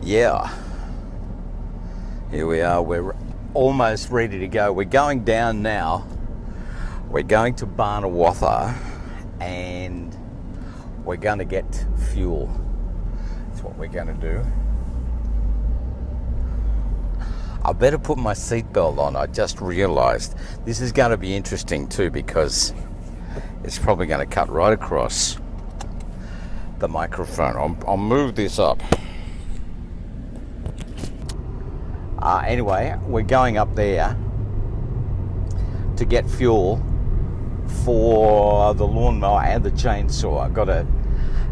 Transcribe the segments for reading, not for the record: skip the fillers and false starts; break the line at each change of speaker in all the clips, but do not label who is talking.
Yeah, here we are. We're almost ready to go. We're going down now. We're going to Barnawatha and we're going to get fuel. That's what we're going to do. I better put my seatbelt on. I just realised this is going to be interesting too, because it's probably going to cut right across the microphone. I'll move this up. Anyway, we're going up there to get fuel for the lawnmower and the chainsaw. I got a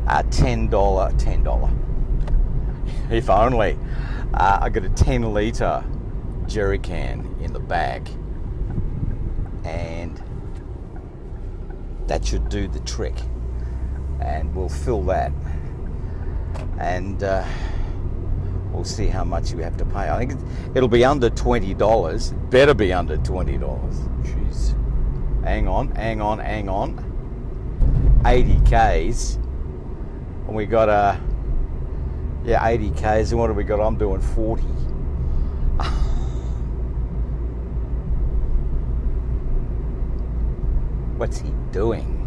$10, if only. I got a 10 litre jerry can in the bag, and that should do the trick. And we'll fill that, and we'll see how much we have to pay. I think it'll be under $20. Better be under $20. Jeez. Hang on. 80 Ks. And we got 80 Ks. And what have we got? I'm doing 40. What's he doing?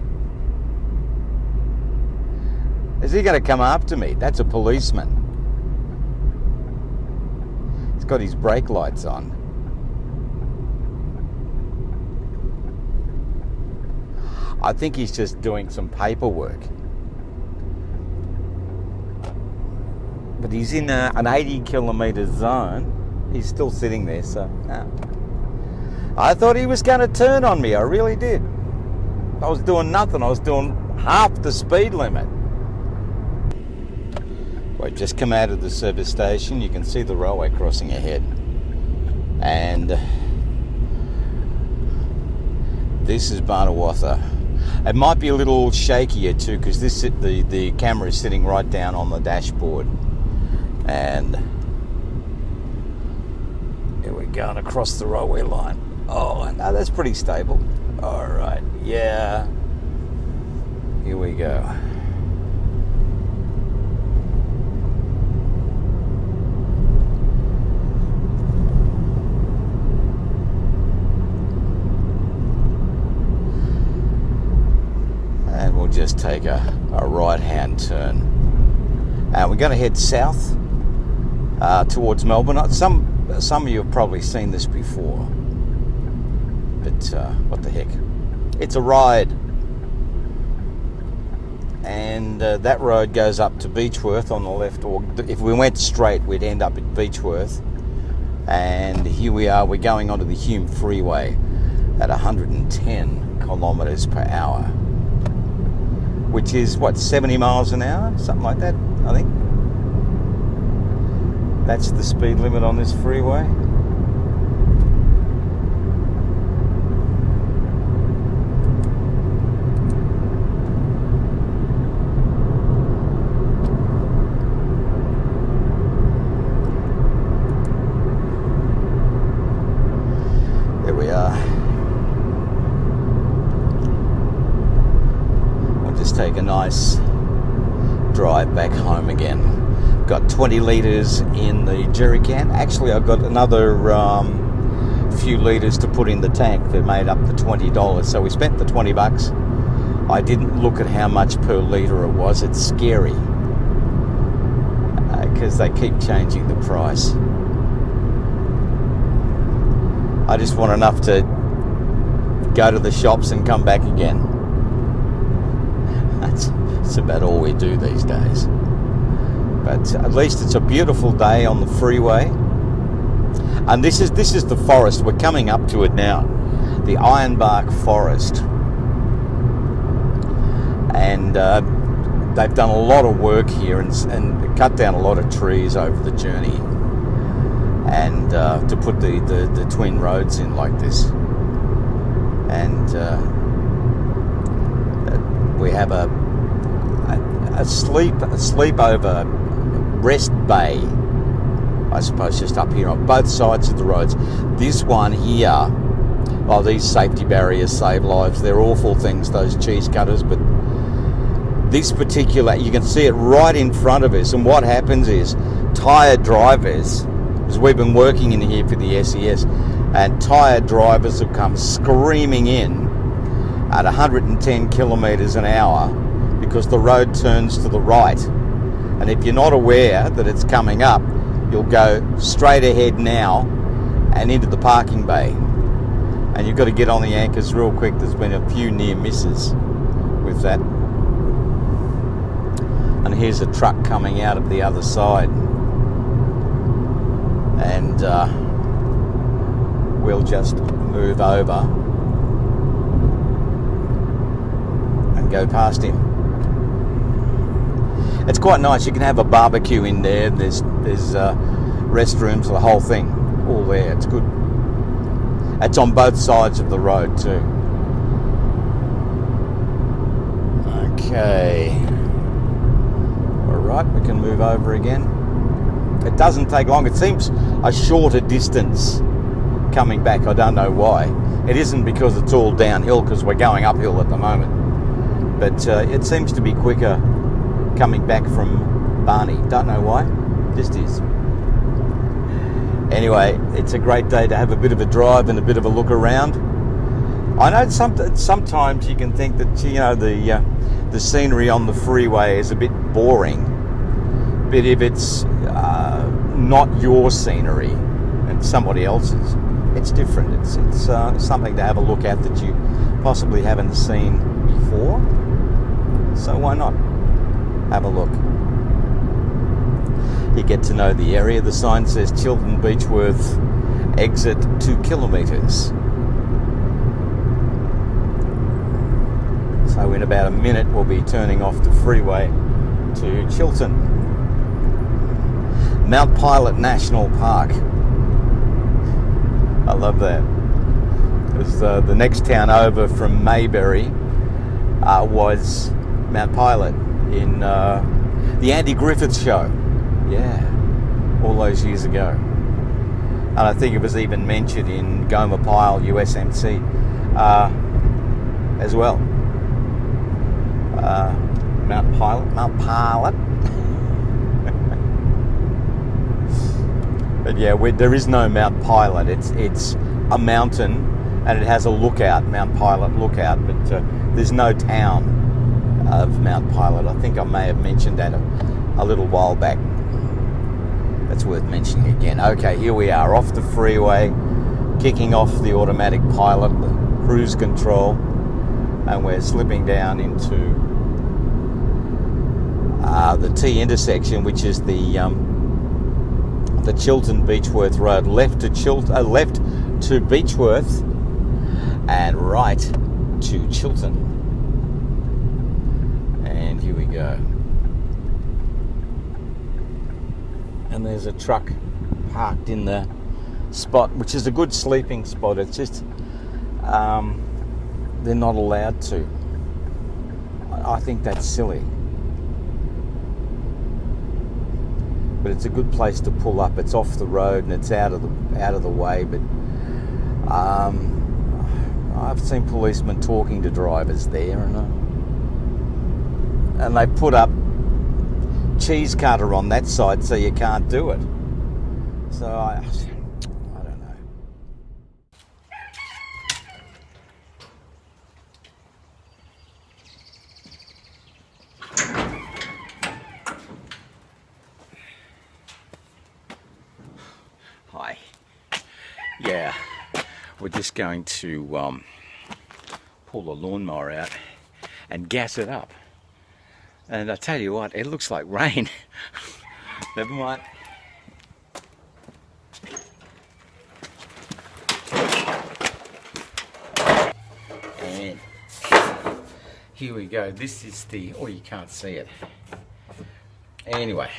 Is he going to come after me? That's a policeman. He's got his brake lights on. I think he's just doing some paperwork. But he's in an 80 kilometre zone. He's still sitting there, so no. I thought he was going to turn on me. I really did. I was doing nothing. I was doing half the speed limit. We've just come out of the service station. You can see the railway crossing ahead. And this is Barnawatha. It might be a little shakier too, because the camera is sitting right down on the dashboard. And here we're going across the railway line. Oh, no, that's pretty stable. All right, yeah. Here we go. And we'll just take a right-hand turn. And we're going to head south towards Melbourne. Some of you have probably seen this before. But what the heck? It's a ride. And that road goes up to Beechworth on the left, or if we went straight, we'd end up at Beechworth. And here we are, we're going onto the Hume Freeway at 110 kilometres per hour, which is, what, 70 miles an hour? Something like that, I think. That's the speed limit on this freeway. Take a nice drive back home again. Got 20 litres in the jerry can. Actually, I've got another few litres to put in the tank that made up the $20. So we spent the $20. I didn't look at how much per litre it was. It's scary because they keep changing the price. I just want enough to go to the shops and come back again. That's about all we do these days. But at least it's a beautiful day on the freeway. And this is the forest. We're coming up to it now. The Ironbark Forest. And they've done a lot of work here and cut down a lot of trees over the journey. And to put the twin roads in like this. And we have a sleepover rest bay, I suppose, just up here on both sides of the roads. This one here, these safety barriers save lives. They're awful things, those cheese cutters, but this particular, you can see it right in front of us, and what happens is tired drivers, because we've been working in here for the SES, and tired drivers have come screaming in at 110 kilometres an hour because the road turns to the right. And if you're not aware that it's coming up, you'll go straight ahead now and into the parking bay. And you've got to get on the anchors real quick. There's been a few near misses with that. And here's a truck coming out of the other side. And we'll just move over and go past him. It's quite nice. You can have a barbecue in there. There's restrooms, the whole thing, all there. It's good. It's on both sides of the road too. Okay. All right, we can move over again. It doesn't take long. It seems a shorter distance coming back. I don't know why. It isn't because it's all downhill, because we're going uphill at the moment. But it seems to be quicker coming back from Barney. Don't know why. Just is. Anyway, it's a great day to have a bit of a drive and a bit of a look around. I know sometimes you can think that, you know, the scenery on the freeway is a bit boring, but if it's not your scenery and somebody else's, it's different. It's something to have a look at that you possibly haven't seen before. So why not have a look? You get to know the area. The sign says Chiltern Beechworth exit 2 kilometres. So in about a minute we'll be turning off the freeway to Chiltern. Mount Pilot National Park. I love that. Because the next town over from Mayberry was Mount Pilot in the Andy Griffith show. Yeah, all those years ago. And I think it was even mentioned in Gomer Pyle USMC as well. Mount Pilot. But yeah, there is no Mount Pilot. It's a mountain, and it has a lookout, Mount Pilot lookout, but there's no town of Mount Pilot. I think I may have mentioned that a little while back. That's worth mentioning again. Okay, here we are off the freeway, kicking off the automatic pilot, the cruise control, and we're slipping down into the T intersection, which is the Chiltern Beechworth Road. Left to Beechworth and right to Chiltern. And here we go. And there's a truck parked in the spot, which is a good sleeping spot. It's just they're not allowed to. I think that's silly. But it's a good place to pull up. It's off the road and it's out of the way. But I've seen policemen talking to drivers there, and they put up cheese cutter on that side so you can't do it. So I don't know. Hi. Yeah, we're just going to pull the lawnmower out and gas it up. And I tell you what, it looks like rain. Never mind. And here we go. This is the, oh, you can't see it. Anyway,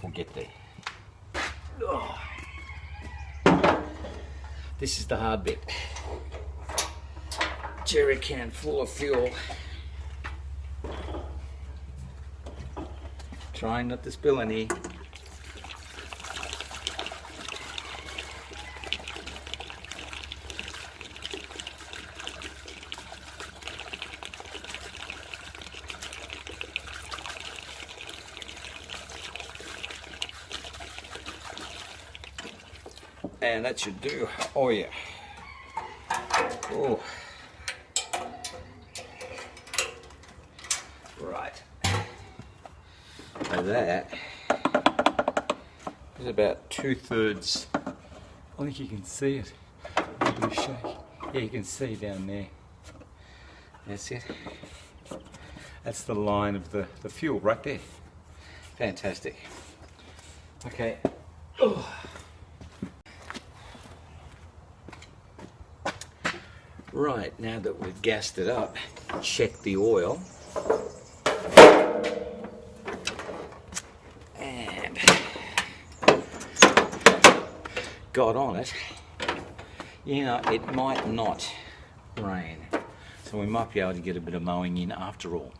we'll get there. Oh. This is the hard bit. Jerry can full of fuel. Trying not to spill any. And that should do. Oh yeah. Oh. Right. So that is about 2/3. I think you can see it. A bit of shake. Yeah, you can see down there. That's it. That's the line of the fuel right there. Fantastic. Okay. Oh. Right, now that we've gassed it up, check the oil. And got on it. You know, it might not rain, so we might be able to get a bit of mowing in after all.